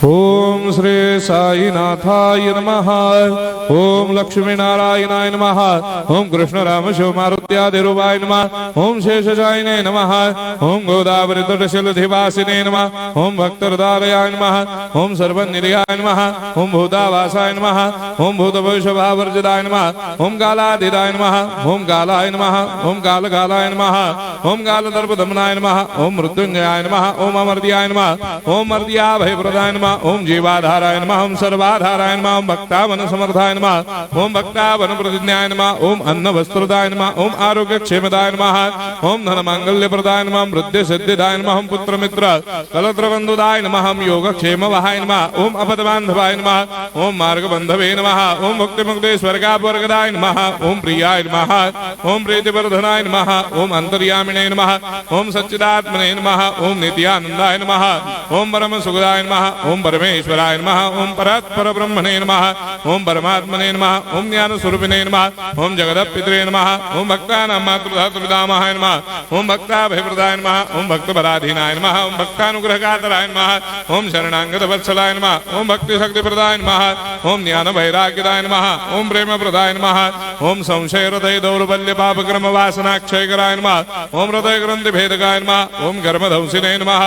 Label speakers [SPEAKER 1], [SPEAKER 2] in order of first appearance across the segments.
[SPEAKER 1] ओम श्री साईनाथाय नमः। ओम लक्ष्मी नारायणाय नमः। ओम कृष्ण राम शिव मारुत्यादिरूपाय नमः। ओम शेषशायिने नमः। ओम गोदावरी तटशिलधिवासिने नमः। ओम भक्तहृदयाय नमः। ओम सर्वनिलयाय नमः। ओम भूतावासाय नमः। ओम भूतभविष्यभावर्जिताय नमः। ओम कालाधीराय नमः। ओम कालाय नमः। ओम कालकालाय नमः। ओम कालदर्पदमनाय नमः। ओम मृत्युंजयाय नमः। ओम अमर्त्याय नमः। ओम मर्त्याभयप्रदाय नमः। ओम जीवाधाराय नमः। ओम सर्वाधाराय नमः। ओम भक्तावन समर्थाय नमः। ओम भक्तावन प्रतिज्ञाय नमः। ओम अन्न वस्त्रदाय नमः। ओम आरोग्य क्षेमदाय नमः। ओम धन मांगल्य प्रदाय नमः। ओम वृद्धि सिद्धिदाय नमः। ओम पुत्र मित्र कलत्र बंधुदाय नमः। ओम योग क्षेम वहाय नमः। ओम अपदबांधवाय नमः। ओम मार्ग बंधवे नमः। ओम मुक्ति मुक्ति स्वर्गापवर्गदाय नमः। ओम प्रियाय नमः। ओम प्रीतिवर्धनाय नमः। ओम अंतर्यामिने नमः। ओम सच्चिदात्मने नमः। ओम नित्यानंदाय नमः। ओम परम सुखदाय नमः। ओम परमेश्वराय नमः। ओम परात्पर ब्रह्मणे नमः। ओम परमात्मने नमः। ओम ज्ञान स्वरूपिणे नमः। ओम जगदपितरे नमः। ओम भक्तानां मातृधातृपितामहाय नमः। ओम भक्ताभयप्रदाय नमः। ओम भक्तपराधीनाय नमः। ओम भक्तानुग्रहकातराय नमः। ओम शरणागत वत्सलाय नमः। ओम भक्ति शक्ति प्रदाय नमः। ओम ज्ञान वैराग्यदाय नमः। ओम प्रेम प्रदाय नमः। ओम संशय हृदय दौर्बल्य पाप कर्म वासना क्षयकराय नमः। ओम हृदय ग्रंथि भेदकाय नमः। ओम कर्मधंसिने नमः।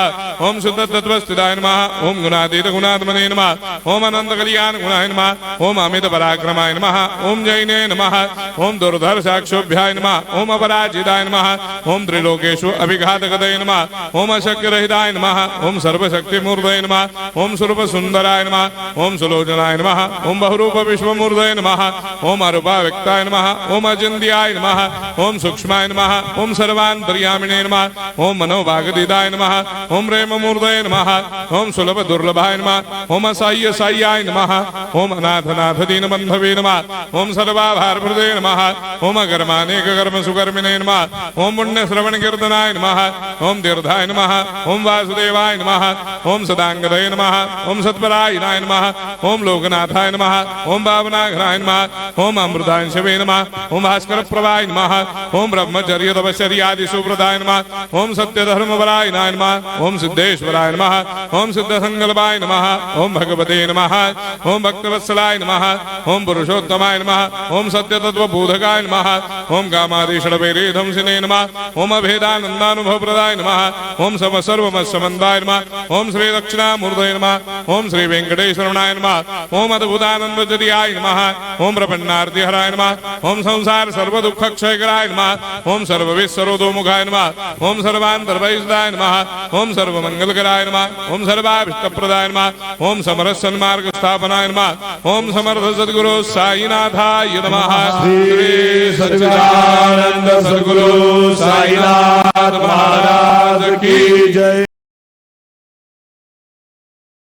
[SPEAKER 1] ओम शुद्ध तत्वस्थिताय नमः। ओम गुणातीत गुणात्मने नमः। ओम अनंत कल्याण गुणाय नमः। ओम अमित पराक्रमाय नमः। ओम जैने नमः। ओम दुर्धर साक्षोभ्याय नमः। ओम अपराजिताय नमः। ओम त्रिलोकेषु अभिघातगतये नमः। ओम अशक्य रहिताय नमः। ओम सर्वशक्ति मूर्तये नमः। ओम स्वरूप सुंदराय नमः। ओम सुलोचनाय नमः। ओम बहुरूप विश्वमूर्तये नमः। ओम अरूपाव्यक्ताय नमः। ओम अचिन्त्याय नमः। ओम सूक्ष्माय नमः। ओम सर्वान्तर्यामिने नमः। ओम मनोभागदिदाय नमः। ओम प्रेम मूर्तये नमः। ओम सुलभ दुर्लभाय नमः। ओम असह्य साह्याय नमः। ओम अनाथनाथ दीनबंधवे नमः। ओम सर्वाभारप्रदे नमः। ओम अकर्मानेक कर्म सुकर्मिणे नमः। ओम पुण्य श्रवण कीर्तनाय नमः। ओम तीर्थाय नमः। ओम वासुदेवाय नमः। ओम सदांगदये नमः। ओम सत्परायणाय नमः। ओम लोकनाथाय नमः। ओम भावनाघ्नाय नमः। ओम अमृतांशवे नमः। ओम भास्कर प्रभाय नमः। ओम ब्रह्मचर्य तपश्चर्यादि सुप्रदाय नमः। ओम सत्यधर्मपरायणाय नमः। ओम सिद्धेश्वराय नमः। ओम सिद्ध संकल्पाय नमः। ओम भगवते नमः। ओम भक्तवत्सलाय नमः। ओम पुरुषोत्तमाय नमः। ओम सत्य तत्व बोधकाय नमः। ओम कामादिषडभैरेधंसिने नमः। ओम अभेदानंदानुभव प्रदाय नमः। ओम सर्वमस्समन्दाय नमः। ओम श्री दक्षिणामूर्तये नमः। ओम श्री वेंकटेश्वराय नमः। ओम अद्भुतानंदजरियाय नमः। ओम प्रपन्नार्तिहराय नमः। ओम संसार सर्व दुख क्षयकराय नमः। ओम सर्वविश्वरोधोमुखाय नमः। ओम सर्वान्तर्वैसदाय नमः। ओम सर्वमंगलकराय नमः। ओम सर्वाभिष्टप्रदाय नमः। ओम समरस सन्मार्ग स्थापनाय नमः। ओम समर्थ सद्गुरु साईनाथाय नमः।
[SPEAKER 2] श्री सच्चिदानंद सद्गुरु साईनाथ महाराज की जय।